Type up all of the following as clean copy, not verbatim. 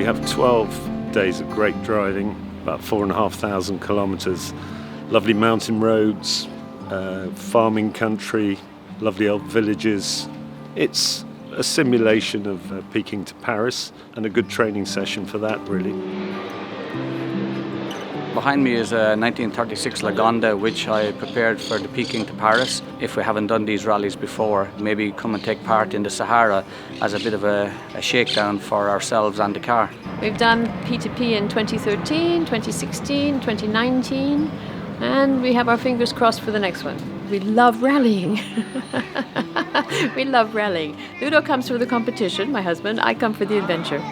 We have 12 days of great driving, about 4,500 kilometres, lovely mountain roads, farming country, lovely old villages. It's a simulation of Peking to Paris and a good training session for that, really. Behind me is a 1936 Lagonda, which I prepared for the Peking to Paris. If we haven't done these rallies before, maybe come and take part in the Sahara as a bit of a shakedown for ourselves and the car. We've done P2P in 2013, 2016, 2019, and we have our fingers crossed for the next one. We love rallying. We love rallying. Ludo comes for the competition, my husband. I come for the adventure.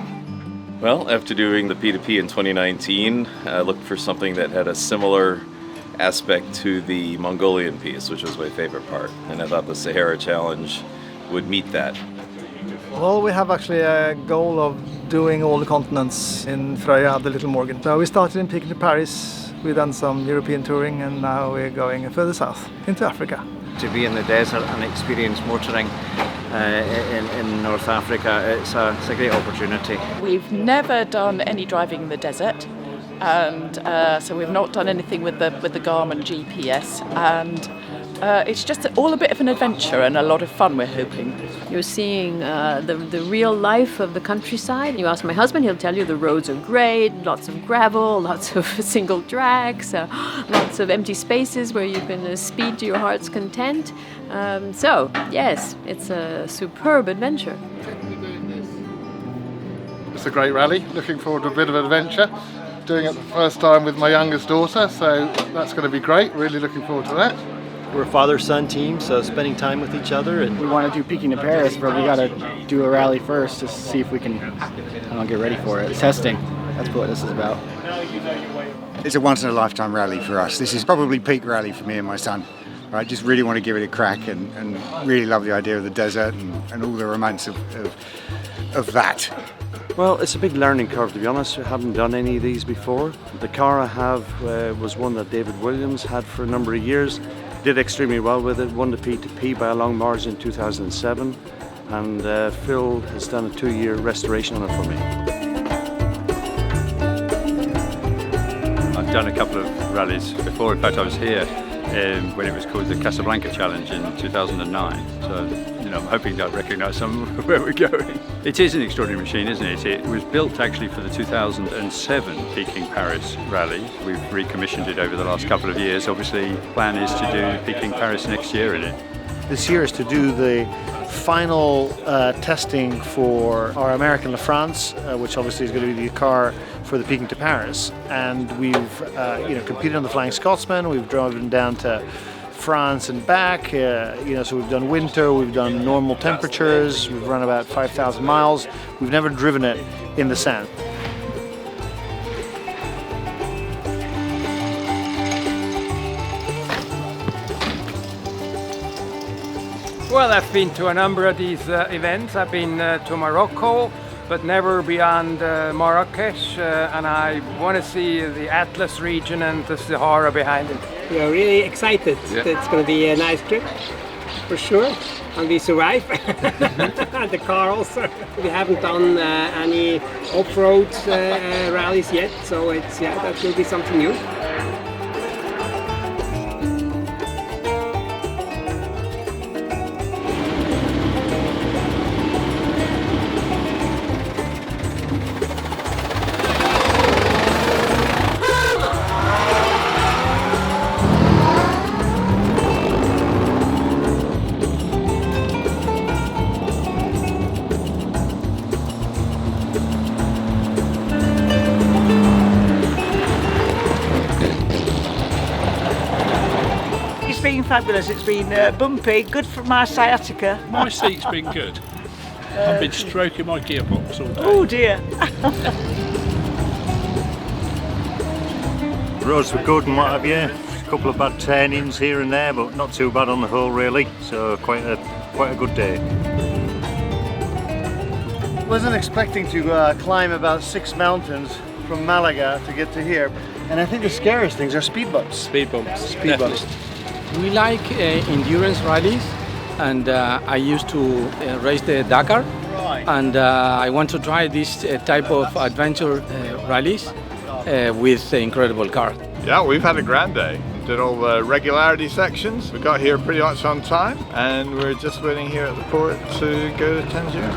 Well, after doing the P2P in 2019, I looked for something that had a similar aspect to the Mongolian piece, which was my favorite part. And I thought the Sahara Challenge would meet that. Well, we have actually a goal of doing all the continents in Frøya, the Little Morgan. So we started in Peking to Paris, we've done some European touring, and now we're going further south into Africa. To be in the desert and experience motoring in North Africa, it's a great opportunity. We've never done any driving in the desert, and so we've not done anything with the Garmin GPS, and it's just all a bit of an adventure and a lot of fun, we're hoping. You're seeing the real life of the countryside. You ask my husband, he'll tell you the roads are great, lots of gravel, lots of single tracks, lots of empty spaces where you can speed to your heart's content. So, yes, it's a superb adventure. It's a great rally, looking forward to a bit of adventure. Doing it the first time with my youngest daughter, so that's going to be great, really looking forward to that. We're a father-son team, so spending time with each other. And we want to do Peking to Paris, but we got to do a rally first to see if we can get ready for it. Testing, that's what this is about. It's a once-in-a-lifetime rally for us. This is probably peak rally for me and my son. I just really want to give it a crack and really love the idea of the desert and all the romance of that. Well, it's a big learning curve, to be honest. I haven't done any of these before. The car I have was one that David Williams had for a number of years. Did extremely well with it, won the P2P by a long margin in 2007, and Phil has done a 2-year restoration on it for me. I've done a couple of rallies before. In fact, I was here when it was called the Casablanca Challenge in 2009. So, I'm hoping they'll recognise some where we're going. It is an extraordinary machine, isn't it? It was built actually for the 2007 Peking Paris rally. We've recommissioned it over the last couple of years. Obviously, the plan is to do Peking Paris next year in it. This year is to do the final testing for our American La France, which obviously is going to be the car for the Peking to Paris. And we've competed on the Flying Scotsman. We've driven down to France and back, so we've done winter, we've done normal temperatures, we've run about 5,000 miles. We've never driven it in the sand. Well, I've been to a number of these events. I've been to Morocco, but never beyond Marrakesh, and I want to see the Atlas region and the Sahara behind it. We are really excited. Yeah. It's going to be a nice trip, for sure, and we survive. And the car also. We haven't done any off-road rallies yet, so that will be something new. It's been fabulous. It's been bumpy, good for my sciatica. My seat's been good. I've been stroking my gearbox all day. Oh dear. The roads were good and what have you. A couple of bad turnings here and there, but not too bad on the whole really. So quite a good day. Wasn't expecting to climb about 6 mountains from Malaga to get to here. And I think the scariest things are speed bumps. Speed bumps. Speed bumps. We like endurance rallies, and I used to race the Dakar. Right. and I want to try this type of adventure rallies with incredible cars. Yeah, we've had a grand day. Did all the regularity sections. We got here pretty much on time, and we're just waiting here at the port to go to Tangier.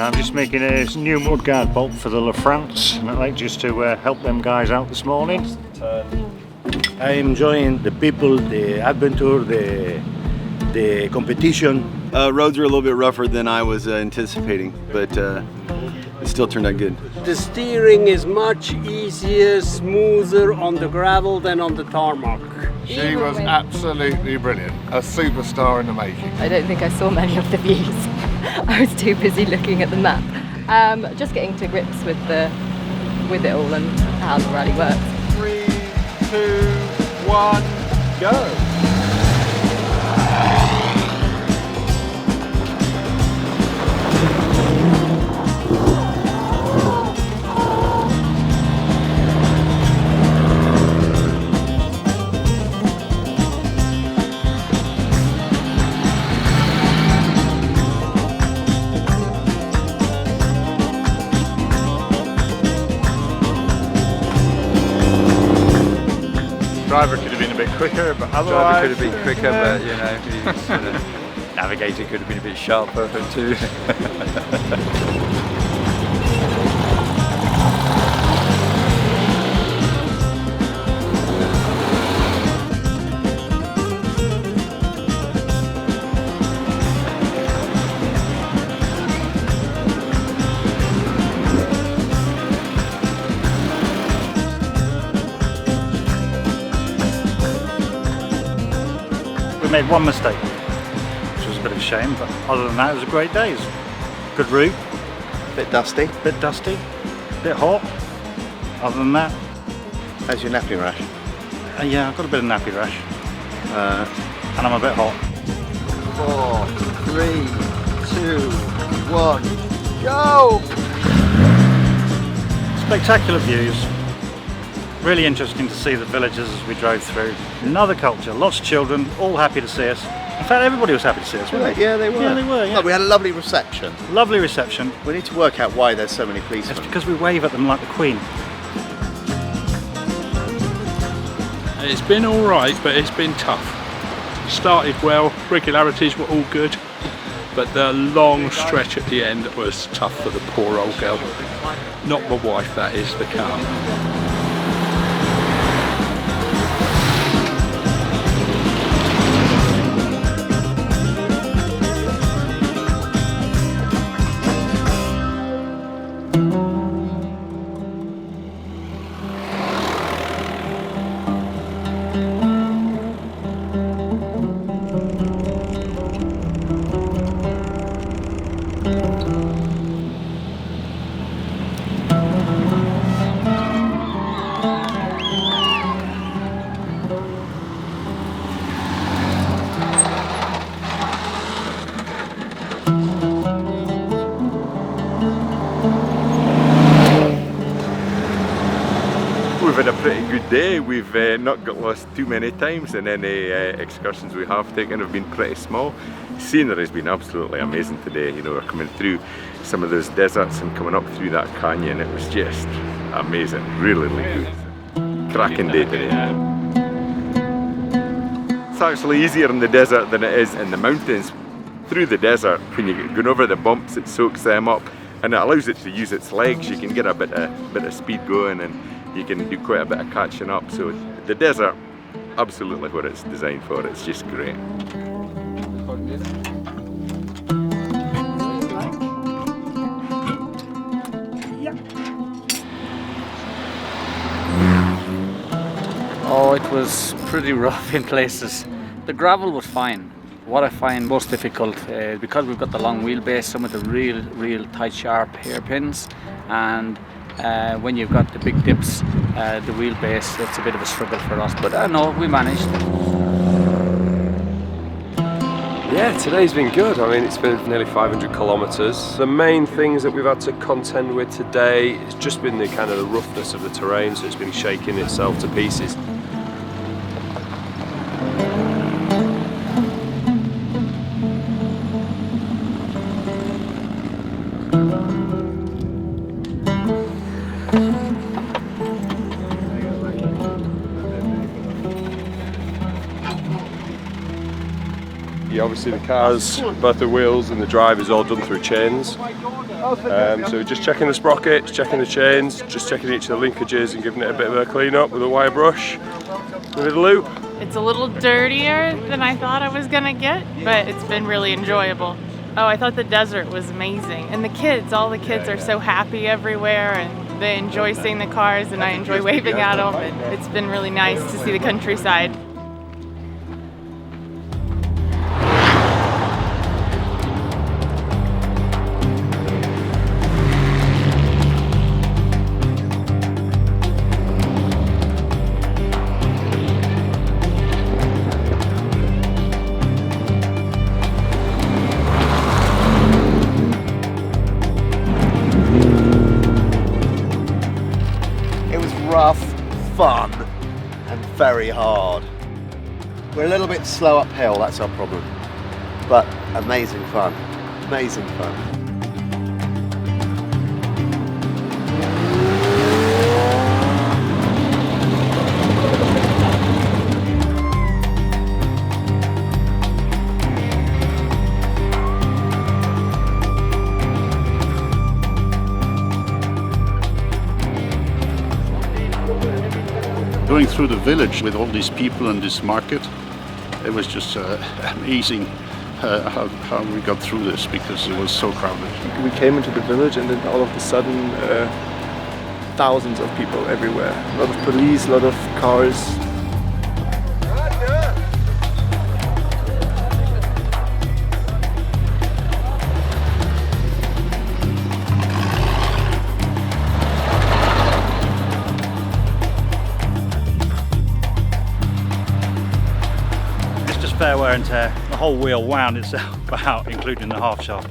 I'm just making a new mudguard bolt for the La France, and I'd like just to help them guys out this morning. I'm enjoying the people, the adventure, the competition. Roads were a little bit rougher than I was anticipating, but it still turned out good. The steering is much easier, smoother on the gravel than on the tarmac. She was absolutely brilliant, a superstar in the making. I don't think I saw many of the views. I was too busy looking at the map. Just getting to grips with it all and how the rally works. 3, 2, 1, go! Driver could have been a bit quicker, but otherwise... Driver could have been quicker, but you know, he's, navigator could have been a bit sharper too. We made one mistake, which was a bit of a shame, but other than that it was a great day. It was a good route. Bit dusty. Bit dusty, bit hot. Other than that. How's your nappy rash? Yeah, I've got a bit of nappy rash. And I'm a bit hot. 4, 3, 2, 1, go! Spectacular views. Really interesting to see the villages as we drove through. Another culture, lots of children, all happy to see us. In fact, everybody was happy to see us, weren't they? Yeah, they were. Yeah, they were, yeah. Look, we had a lovely reception. Lovely reception. We need to work out why there's so many policemen. It's because we wave at them like the Queen. It's been all right, but it's been tough. Started well, regularities were all good, but the long stretch at the end was tough for the poor old girl. Not my wife, that is, the car. We've had a pretty good day. We've not got lost too many times, and any excursions we have taken have been pretty small. Scenery has been absolutely amazing today. You know, we're coming through some of those deserts and coming up through that canyon. It was just amazing, really good. Cracking day today. It's actually easier in the desert than it is in the mountains. Through the desert, when you're going over the bumps, it soaks them up and it allows it to use its legs. You can get a bit of speed going, and you can do quite a bit of catching up. So the desert, absolutely what it's designed for. It's just great. Oh, it was pretty rough in places. The gravel was fine. What I find most difficult, because we've got the long wheelbase, some of the real tight sharp hairpins, and When you've got the big dips, the wheelbase, it's a bit of a struggle for us, but no, we managed. Yeah, today's been good. I mean, it's been nearly 500 kilometres. The main things that we've had to contend with today has just been the kind of the roughness of the terrain, so it's been shaking itself to pieces. Yeah, obviously the cars, both the wheels and the drive is all done through chains. So just checking the sprockets, checking the chains, just checking each of the linkages and giving it a bit of a clean up with a wire brush, with a loop. It's a little dirtier than I thought I was gonna get, but it's been really enjoyable. Oh, I thought the desert was amazing. And the kids, all the kids are so happy everywhere and they enjoy seeing the cars and I enjoy waving at them. And it's been really nice to see the countryside. Rough, fun, and very hard. We're a little bit slow uphill, that's our problem. But amazing fun, amazing fun. Going through the village with all these people and this market, it was just amazing how we got through this because it was so crowded. We came into the village and then all of a sudden thousands of people everywhere. A lot of police, a lot of cars. Fair wear and tear. The whole wheel wound itself out, including the half shaft.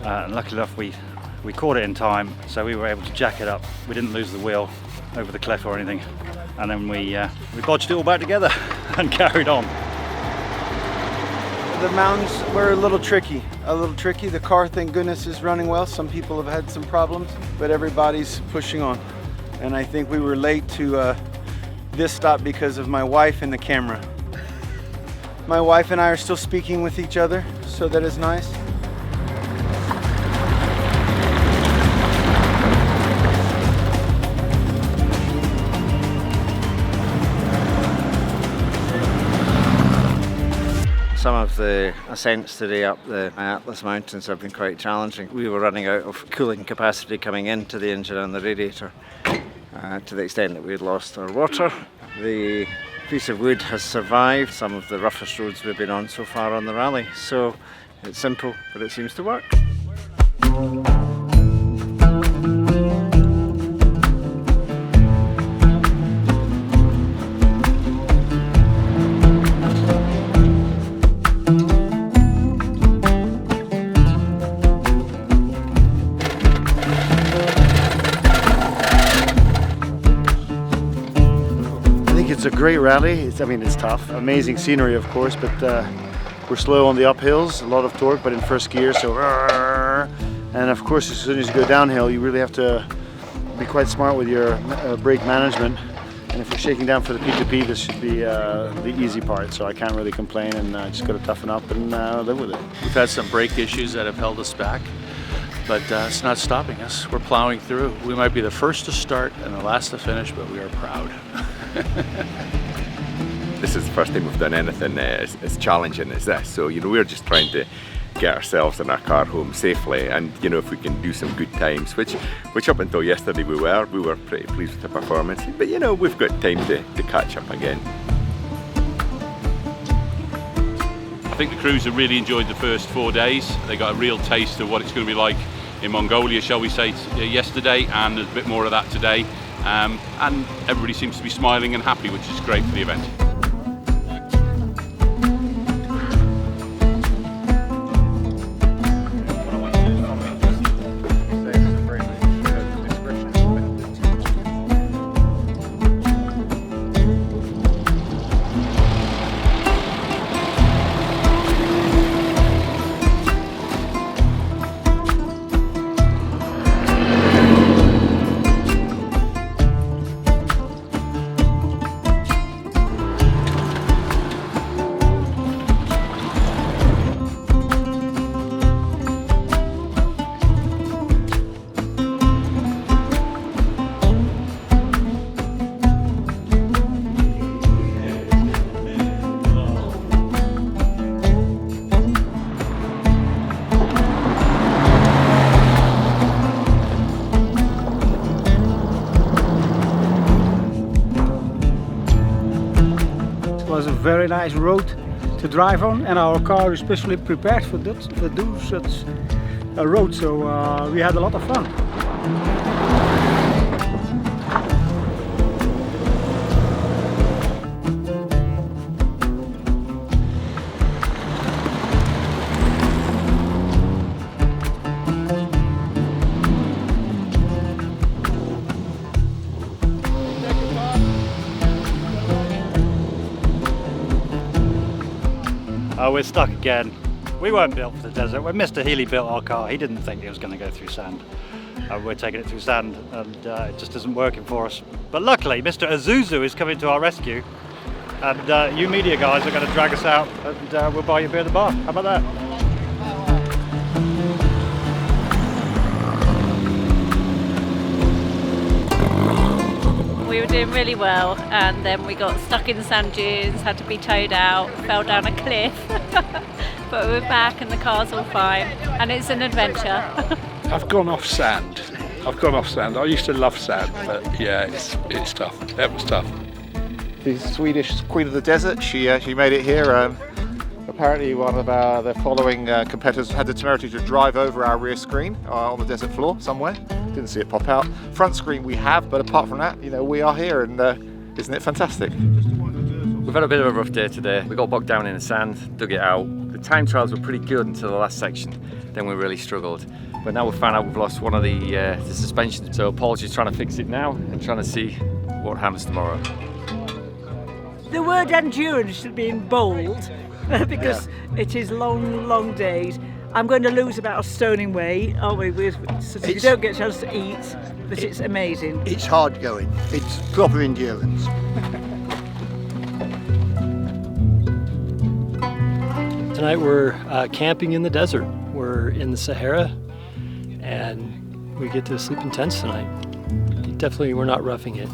And lucky enough we caught it in time, so we were able to jack it up. We didn't lose the wheel over the cliff or anything. And then we bodged it all back together and carried on. The mountains were a little tricky. The car, thank goodness, is running well. Some people have had some problems, but everybody's pushing on. And I think we were late to this stop because of my wife and the camera. My wife and I are still speaking with each other, so that is nice. Some of the ascents today up the Atlas Mountains have been quite challenging. We were running out of cooling capacity coming into the engine and the radiator to the extent that we had lost our water. The piece of wood has survived some of the roughest roads we've been on so far on the rally, so it's simple but it seems to work. It's a great rally. It's tough. Amazing scenery, of course, but we're slow on the uphills. A lot of torque, but in first gear, so. And of course, as soon as you go downhill, you really have to be quite smart with your brake management. And if you're shaking down for the P2P, this should be the easy part. So I can't really complain, and just got to toughen up and live with it. We've had some brake issues that have held us back, but it's not stopping us. We're plowing through. We might be the first to start and the last to finish, but we are proud. This is the first time we've done anything as challenging as this, so we're just trying to get ourselves and our car home safely, and if we can do some good times, which up until yesterday we were pretty pleased with the performance, but we've got time to catch up again. I think the crews have really enjoyed the first 4 days. They got a real taste of what it's going to be like in Mongolia, shall we say, yesterday, and there's a bit more of that today. And everybody seems to be smiling and happy, which is great for the event. It was a very nice road to drive on, and our car is especially prepared for such a road, so we had a lot of fun. Oh, we're stuck again. We weren't built for the desert. When Mr. Healy built our car, he didn't think it was going to go through sand. We're taking it through sand, and it just isn't working for us. But luckily, Mr. Azuzu is coming to our rescue, and you media guys are going to drag us out, and we'll buy you a beer at the bar. How about that? We were doing really well, and then we got stuck in the sand dunes, had to be towed out, fell down a cliff. But we're back and the car's all fine, and it's an adventure. I've gone off sand. I used to love sand, but yeah, it's tough. That was tough. The Swedish Queen of the Desert, she made it here. Apparently one of the following competitors had the temerity to drive over our rear screen on the desert floor somewhere. Didn't see it pop out. Front screen we have, but apart from that, you know, we are here, and isn't it fantastic? We've had a bit of a rough day today. We got bogged down in the sand, dug it out. The time trials were pretty good until the last section. Then we really struggled. But now we've found out we've lost one of the suspensions. So Paul's just trying to fix it now and trying to see what happens tomorrow. The word endurance should be in bold because it is long, long days. I'm going to lose about a stone in weight, aren't we? So you don't get a chance to eat, but it's amazing. It's hard going. It's proper endurance. Tonight we're camping in the desert. We're in the Sahara, and we get to sleep in tents tonight. Definitely, we're not roughing it.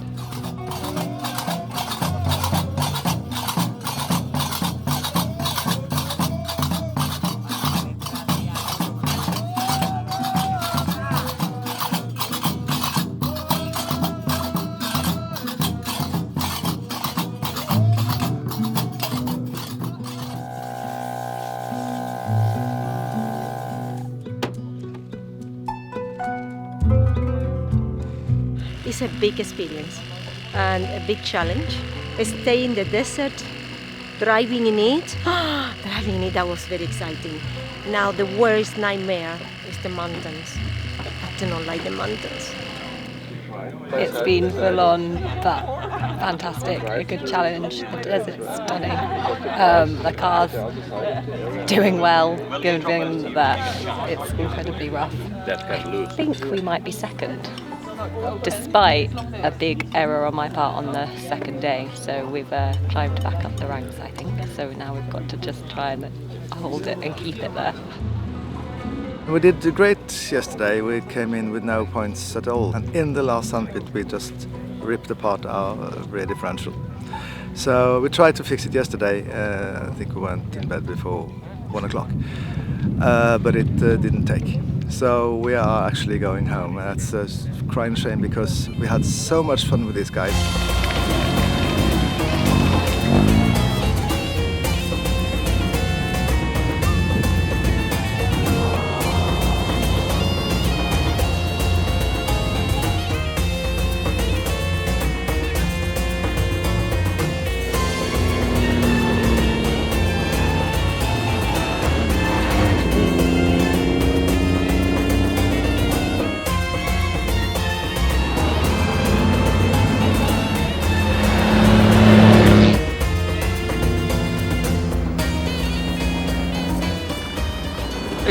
It's a big experience and a big challenge. Stay in the desert, driving in it. Driving in it, that was very exciting. Now the worst nightmare is the mountains. I do not like the mountains. It's been full on, but fantastic. A good challenge. The desert's stunning. The car's doing well, given that it's incredibly rough. I think we might be second, despite a big error on my part on the second day. So we've climbed back up the ranks, I think. So now we've got to just try and hold it and keep it there. We did great yesterday. We came in with no points at all. And in the last sand pit, we just ripped apart our rear differential. So we tried to fix it yesterday. I think we went in bed before 1 o'clock. But it didn't take. So we are actually going home. That's a crying shame because we had so much fun with these guys.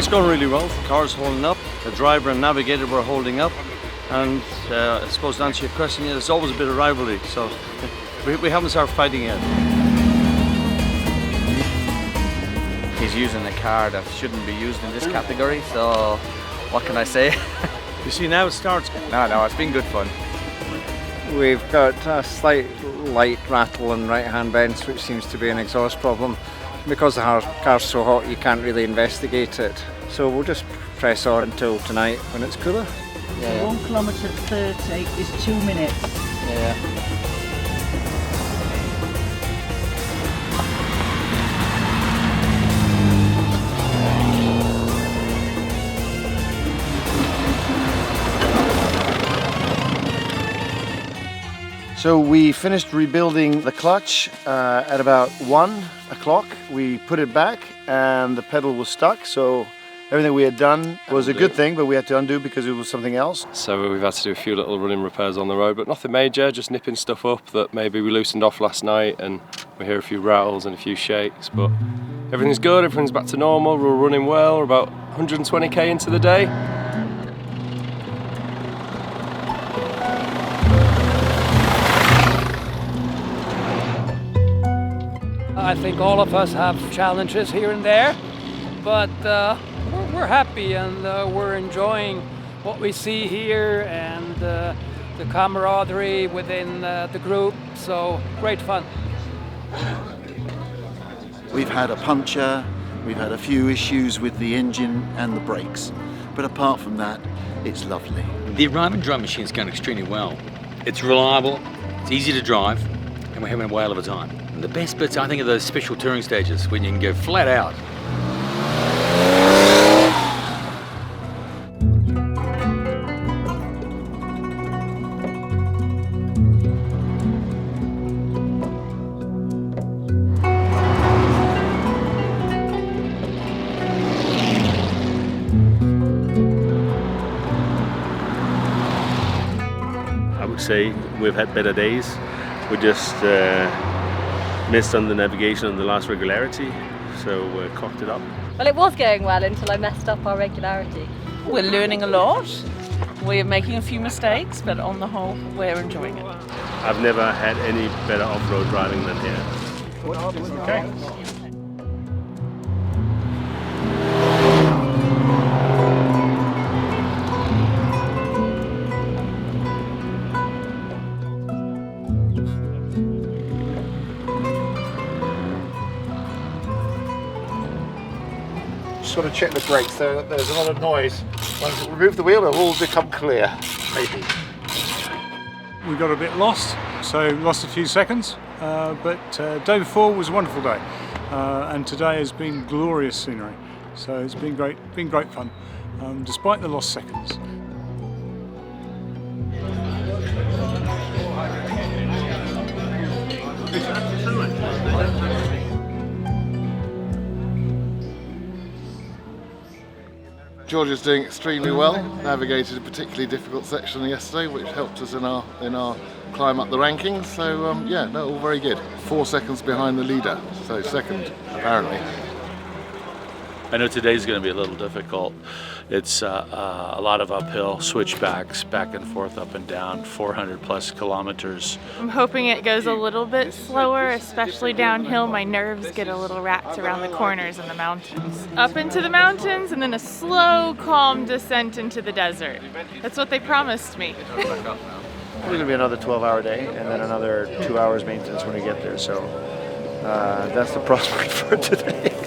It's going really well. The car's holding up. The driver and navigator were holding up. And I suppose to answer your question, there's always a bit of rivalry. So we haven't started fighting yet. He's using a car that shouldn't be used in this category, so what can I say? You see, now it starts. No, it's been good fun. We've got a slight light rattle in right-hand vents, which seems to be an exhaust problem. Because the car's so hot, you can't really investigate it. So we'll just press on until tonight when it's cooler. Yeah. 1 kilometre 30 is 2 minutes. Yeah. So we finished rebuilding the clutch at about 1 o'clock. We put it back and the pedal was stuck. So everything we had done was a good thing, but we had to undo because it was something else. So we've had to do a few little running repairs on the road, but nothing major, just nipping stuff up that maybe we loosened off last night, and we hear a few rattles and a few shakes, but everything's good, everything's back to normal, we're running well, we're about 120k into the day. I think all of us have challenges here and there, but we're happy and we're enjoying what we see here and the camaraderie within the group, so great fun. We've had a puncture, we've had a few issues with the engine and the brakes, but apart from that, it's lovely. The ride and drive machine's going extremely well. It's reliable, it's easy to drive, and we're having a whale of a time. And the best bits, I think, are those special touring stages when you can go flat out. I would say we've had better days. We just missed on the navigation on the last regularity, so we cocked it up. Well, it was going well until I messed up our regularity. We're learning a lot. We're making a few mistakes, but on the whole, we're enjoying it. I've never had any better off-road driving than here. Okay. Just got to check the brakes. There's a lot of noise. Once we remove the wheel, it'll all become clear. Maybe. We got a bit lost, so lost a few seconds, but day before was a wonderful day, and today has been glorious scenery, so it's been great fun, despite the lost seconds. George is doing extremely well. Navigated a particularly difficult section yesterday, which helped us in our climb up the rankings. So yeah, no, all very good. 4 seconds behind the leader, so second apparently. I know today's going to be a little difficult. It's a lot of uphill switchbacks, back and forth, up and down, 400 plus kilometers. I'm hoping it goes a little bit slower, especially downhill. My nerves get a little wrapped around the corners in the mountains. Up into the mountains and then a slow, calm descent into the desert. That's what they promised me. It's going to be another 12-hour day and then another 2 hours maintenance when we get there, so that's the prospect for today.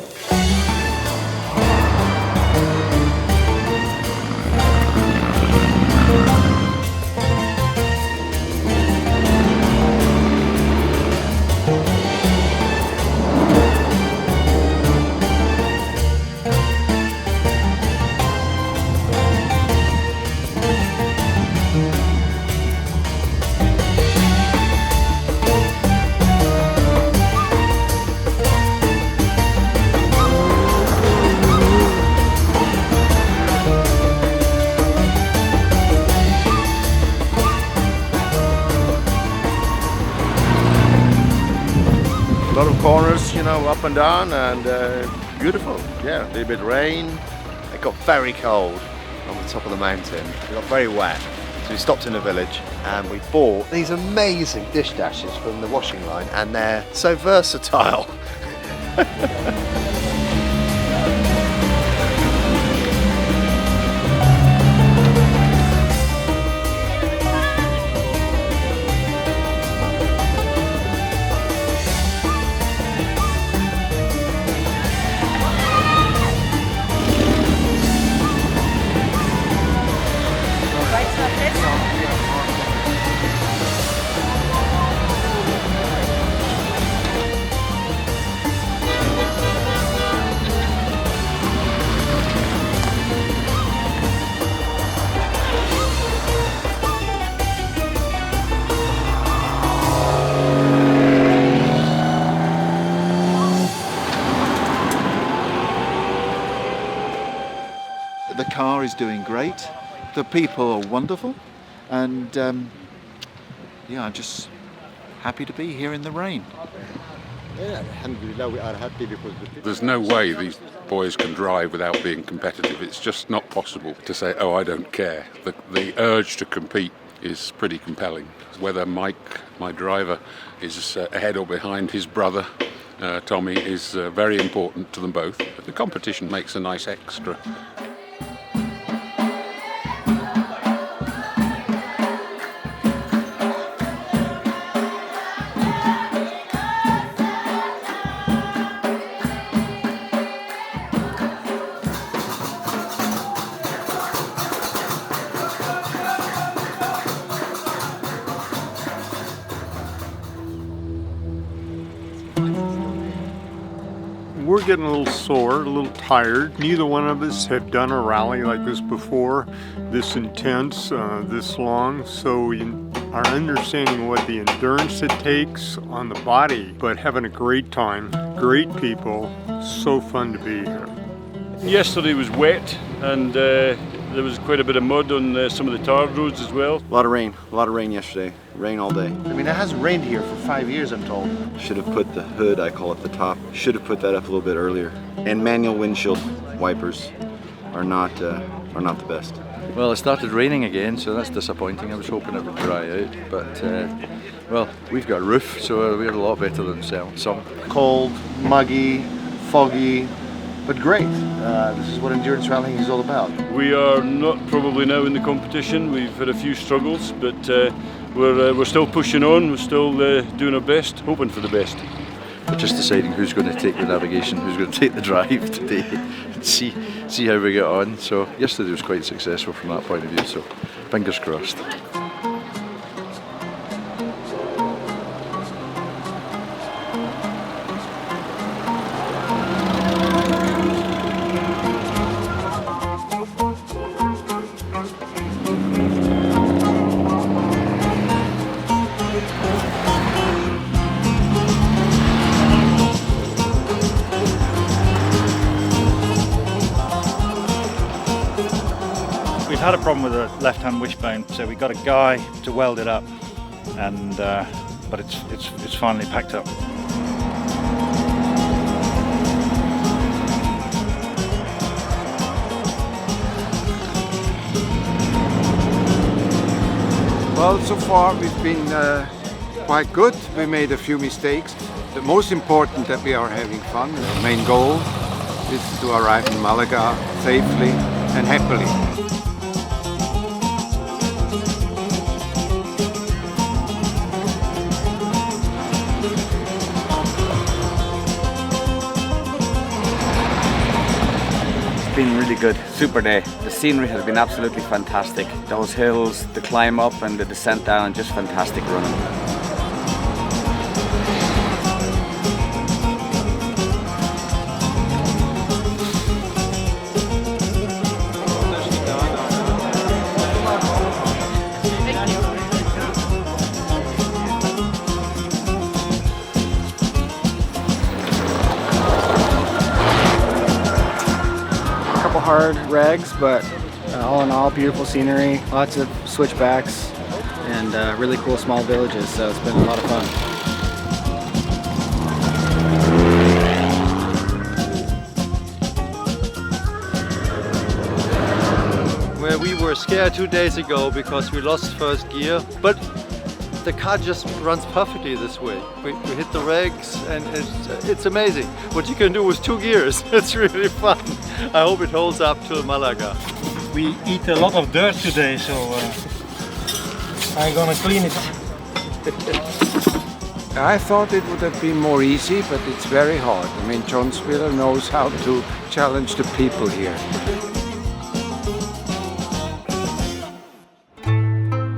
A lot of corners, you know, up and down, and beautiful. Yeah, a little bit rain. It got very cold on the top of the mountain. It got very wet. So we stopped in a village and we bought these amazing dish dashes from the washing line, and they're so versatile. The car is doing great, the people are wonderful, and yeah, I'm just happy to be here in the rain. Alhamdulillah, we are happy because there's no way these boys can drive without being competitive. It's just not possible to say, oh, I don't care. The urge to compete is pretty compelling. Whether Mike, my driver, is ahead or behind his brother, Tommy, is very important to them both. The competition makes a nice extra. We're getting a little sore, a little tired. Neither one of us have done a rally like this before, this intense, this long. So we are understanding what the endurance it takes on the body, but having a great time, great people, so fun to be here. Yesterday was wet and there was quite a bit of mud on some of the tarred roads as well. A lot of rain yesterday. Rain all day. I mean, it hasn't rained here for 5 years, I'm told. Should have put the hood, I call it the top, should have put that up a little bit earlier. And manual windshield wipers are not the best. Well, it started raining again, so that's disappointing. I was hoping it would dry out, but well, we've got a roof, so we're a lot better than some. Cold, muggy, foggy, but great. This is what endurance rallying is all about. We are not probably now in the competition. We've had a few struggles, but we're still pushing on. We're still doing our best, hoping for the best. We're just deciding who's going to take the navigation, who's going to take the drive today, and see how we get on. So yesterday was quite successful from that point of view. So fingers crossed. We've had a problem with the left-hand wishbone, so we got a guy to weld it up, and but it's finally packed up. Well, so far we've been quite good. We made a few mistakes. The most important that we are having fun. The main goal is to arrive in Malaga safely and happily. Been really good, super day. The scenery has been absolutely fantastic. Those hills, the climb up and the descent down, just fantastic running. Hard regs, but all in all, beautiful scenery, lots of switchbacks, and really cool small villages, so it's been a lot of fun. were scared 2 days ago because we lost first gear, but the car just runs perfectly this way. We hit the regs and it's amazing what you can do with 2 gears. It's really fun. I hope it holds up till Malaga. We eat a lot of dirt today, so I'm gonna clean it. I thought it would have been more easy, but it's very hard. I mean, John Spiller knows how to challenge the people here.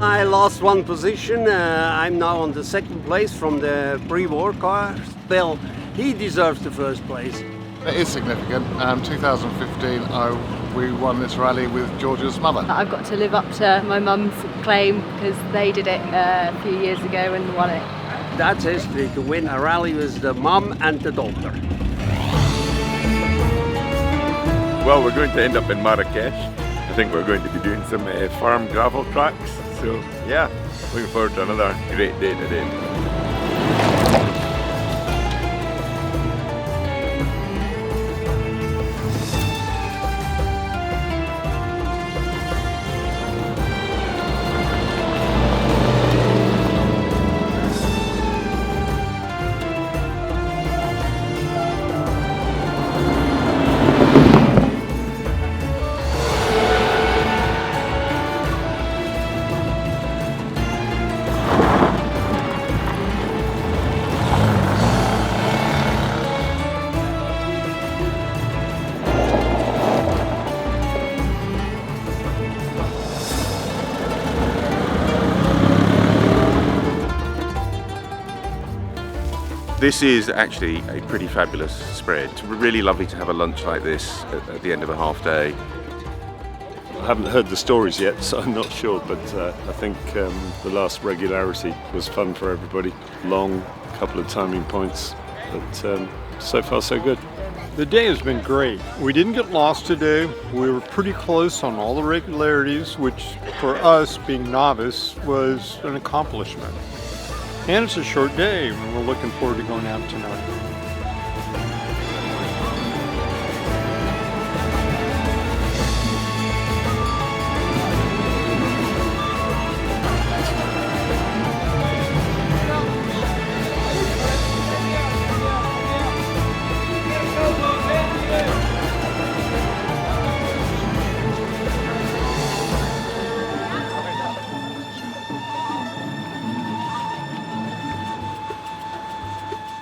I lost 1 position. I'm now on the 2nd place from the pre-war car. Still, he deserves the 1st place. It is significant. 2015, we won this rally with George's mother. I've got to live up to my mum's claim because they did it a few years ago and won it. That's history, to win a rally with the mum and the daughter. Well, we're going to end up in Marrakesh. I think we're going to be doing some farm gravel tracks. So yeah, looking forward to another great day today. This is actually a pretty fabulous spread. It's really lovely to have a lunch like this at the end of a half day. I haven't heard the stories yet, so I'm not sure, but I think the last regularity was fun for everybody. Long, couple of timing points, but so far so good. The day has been great. We didn't get lost today. We were pretty close on all the regularities, which for us, being novice, was an accomplishment. And it's a short day, and we're looking forward to going out tonight.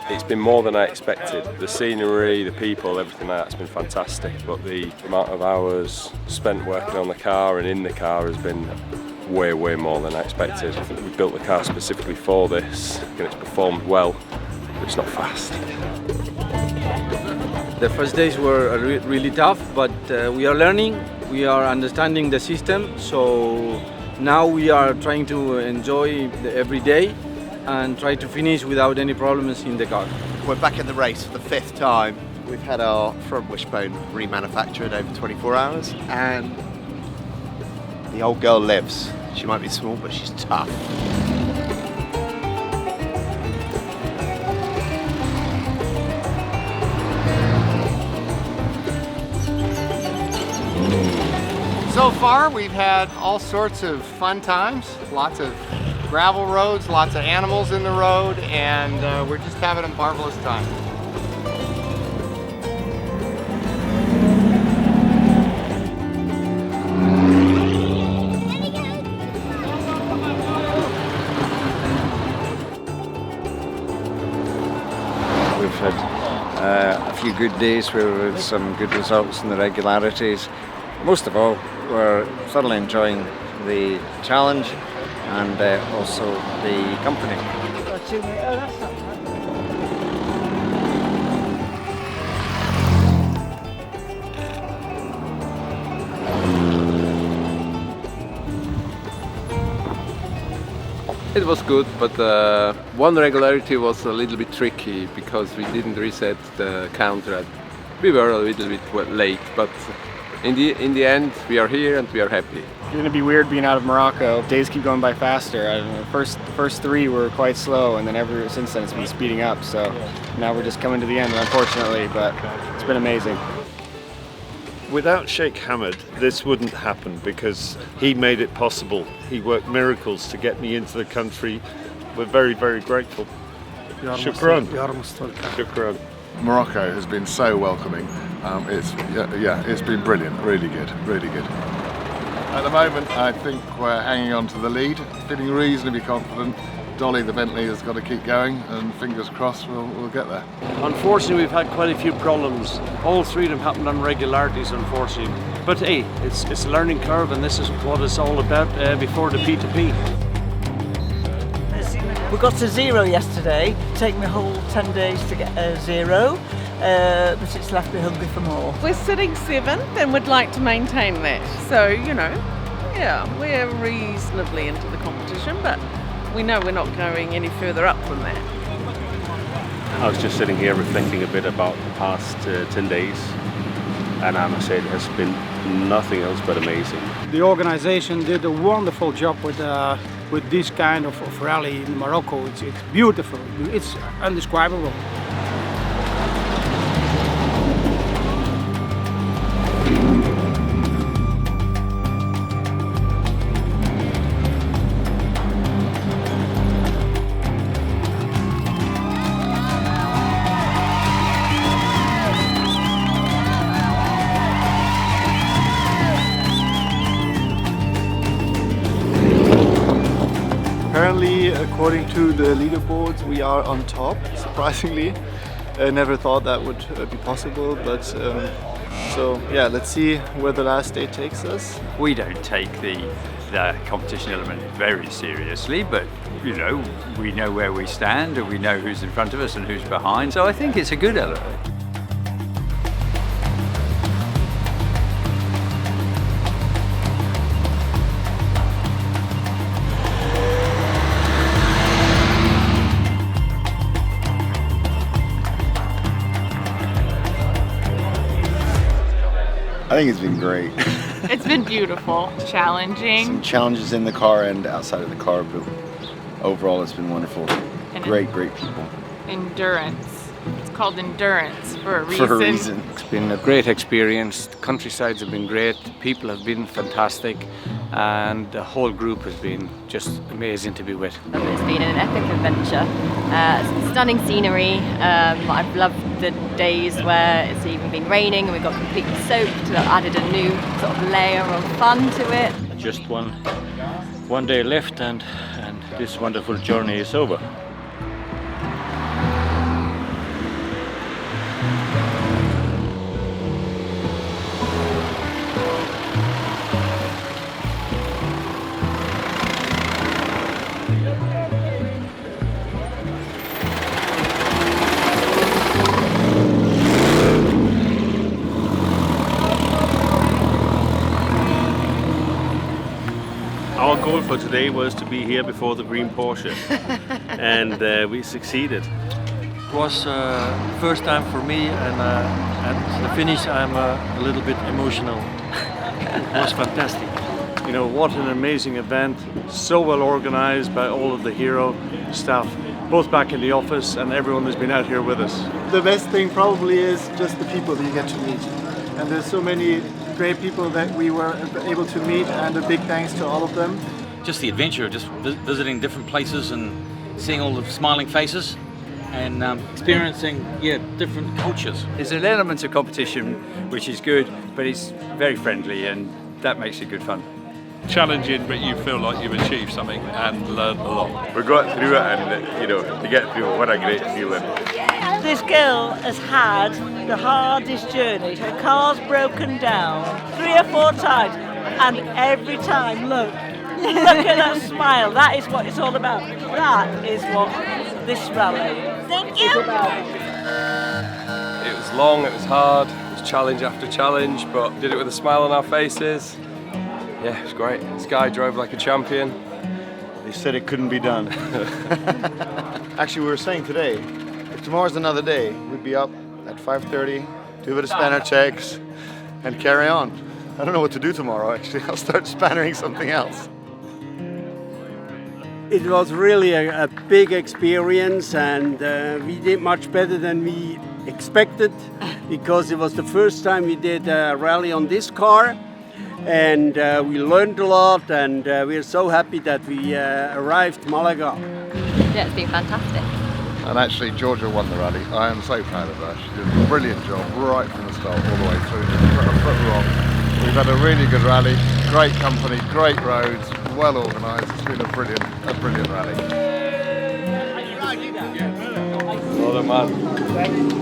It's been more than I expected. The scenery, the people, everything like that's been fantastic, but the amount of hours spent working on the car and in the car has been way more than I expected. I think we built the car specifically for this and it's performed well, but it's not fast. The first days were really tough, but we are learning, we are understanding the system, so now we are trying to enjoy every day and try to finish without any problems in the car. We're back in the race for the 5th time. We've had our front wishbone remanufactured over 24 hours, and the old girl lives. She might be small, but she's tough. So far, we've had all sorts of fun times, lots of gravel roads, lots of animals in the road, and we're just having a marvelous time. We've had a few good days where we've had some good results in the regularities. Most of all, we're thoroughly enjoying the challenge and also the company. It was good, but one regularity was a little bit tricky because we didn't reset the counter. We were a little bit late, but in the end, we are here and we are happy. It's going to be weird being out of Morocco. Days keep going by faster. I don't know, the first 3 were quite slow, and then ever since then it's been speeding up. So now we're just coming to the end, unfortunately, but it's been amazing. Without Sheikh Hamad, this wouldn't happen because he made it possible. He worked miracles to get me into the country. We're very, very grateful. Shukran. Shukran. Morocco has been so welcoming. It's been brilliant, really good, really good. At the moment, I think we're hanging on to the lead, feeling reasonably confident. Dolly, the Bentley, has got to keep going, and fingers crossed we'll get there. Unfortunately, we've had quite a few problems. All three of them happened on regularities, unfortunately. But hey, it's a learning curve, and this is what it's all about before the P2P. We got to 0 yesterday. It took me a whole 10 days to get a 0, but it's left me hungry for more. We're sitting 7th and would like to maintain that. So, you know, yeah, we're reasonably into the competition, but we know we're not going any further up from that. I was just sitting here reflecting a bit about the past 10 days, and I must say it has been nothing else but amazing. The organization did a wonderful job with this kind of rally in Morocco. It's beautiful, it's indescribable. Apparently, according to the leaderboards, we are on top, surprisingly. I never thought that would be possible, but so yeah, let's see where the last day takes us. We don't take the competition element very seriously, but you know, we know where we stand and we know who's in front of us and who's behind, so I think it's a good element. I think it's been great. It's been beautiful, challenging. Some challenges in the car and outside of the car, but overall it's been wonderful. And great people. Endurance. It's called endurance for a reason. For a reason. It's been a great experience. The countrysides have been great, people have been fantastic, and the whole group has been just amazing to be with. It's been an epic adventure. Stunning scenery. I've loved the days where it's even been raining and we got completely soaked. That added a new sort of layer of fun to it. Just one day left and this wonderful journey is over. Our goal for today was to be here before the green Porsche, and we succeeded. It was first time for me, and at the finish I'm a little bit emotional. It was fantastic. You know, what an amazing event, so well organized by all of the Hero staff, both back in the office and everyone who's been out here with us. The best thing probably is just the people that you get to meet. And there's so many great people that we were able to meet, and a big thanks to all of them. Just the adventure of just visiting different places and seeing all the smiling faces and experiencing different cultures. There's an element of competition which is good, but it's very friendly and that makes it good fun. Challenging, but you feel like you've achieved something and learned a lot. We got through it, and you know, to get through it, what a great feeling. This girl has had the hardest journey. Her car's broken down 3 or 4 times, and every time, look at that smile. That is what it's all about. That is what this rally is about. It was long, it was hard, it was challenge after challenge, but did it with a smile on our faces. Yeah, it was great. Sky drove like a champion. They said it couldn't be done. Actually, we were saying today, if tomorrow's another day, we'd be up at 5:30, do a bit of spanner checks, and carry on. I don't know what to do tomorrow, actually. I'll start spannering something else. It was really a big experience, and we did much better than we expected. because it was the first time we did a rally on this car, and we learned a lot, and we are so happy that we arrived Malaga. Yeah, it's been fantastic. And actually Georgia won the rally. I am so proud of her. She did a brilliant job right from the start all the way through. Didn't put a foot wrong. We've had a really good rally, great company, great roads, well organised. It's been a brilliant rally. Well done, man. Thank you.